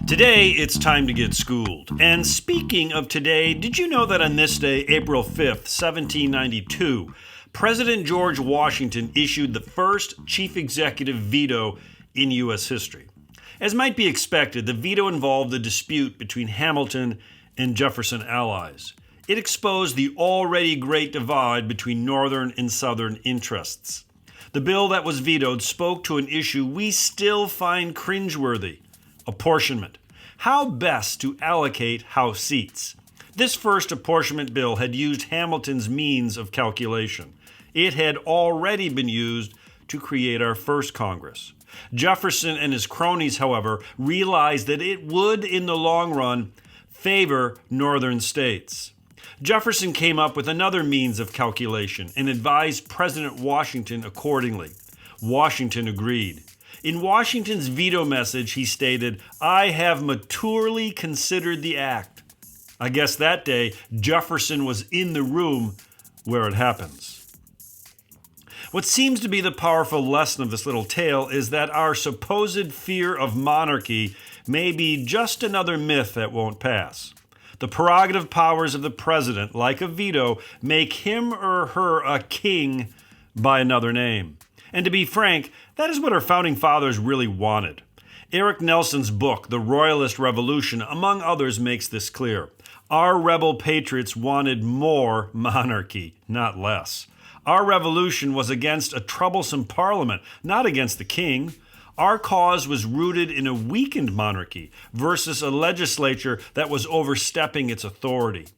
Today, it's time to get schooled. And speaking of today, did you know that on this day, April 5th, 1792, President George Washington issued the first chief executive veto in U.S. history? As might be expected, the veto involved a dispute between Hamilton and Jefferson allies. It exposed the already great divide between Northern and Southern interests. The bill that was vetoed spoke to an issue we still find cringeworthy: apportionment. How best to allocate House seats. This first apportionment bill had used Hamilton's means of calculation. It had already been used to create our first Congress. Jefferson and his cronies, however, realized that it would, in the long run, favor northern states. Jefferson came up with another means of calculation and advised President Washington accordingly. Washington agreed. In Washington's veto message, he stated, "I have maturely considered the act." I guess that day, Jefferson was in the room where it happens. What seems to be the powerful lesson of this little tale is that our supposed fear of monarchy may be just another myth that won't pass. The prerogative powers of the president, like a veto, make him or her a king by another name. And to be frank, that is what our founding fathers really wanted. Eric Nelson's book, The Royalist Revolution, among others, makes this clear. Our rebel patriots wanted more monarchy, not less. Our revolution was against a troublesome parliament, not against the king. Our cause was rooted in a weakened monarchy versus a legislature that was overstepping its authority.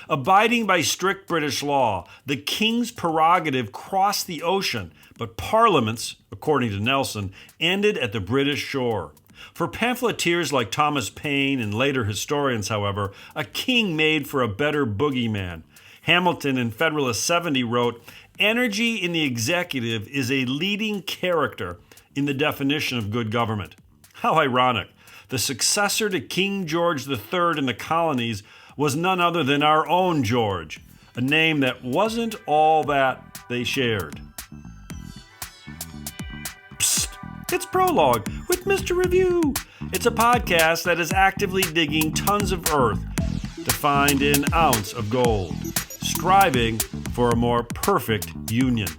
Abiding by strict British law, the king's prerogative crossed the ocean, but parliaments, according to Nelson, ended at the British shore. For pamphleteers like Thomas Paine and later historians, however, a king made for a better boogeyman. Hamilton in Federalist 70 wrote, "Energy in the executive is a leading character in the definition of good government." How ironic. The successor to King George III in the colonies was none other than our own George, a name that wasn't all that they shared. Psst, it's Prologue with Mr. Review. It's a podcast that is actively digging tons of earth to find an ounce of gold, striving for a more perfect union.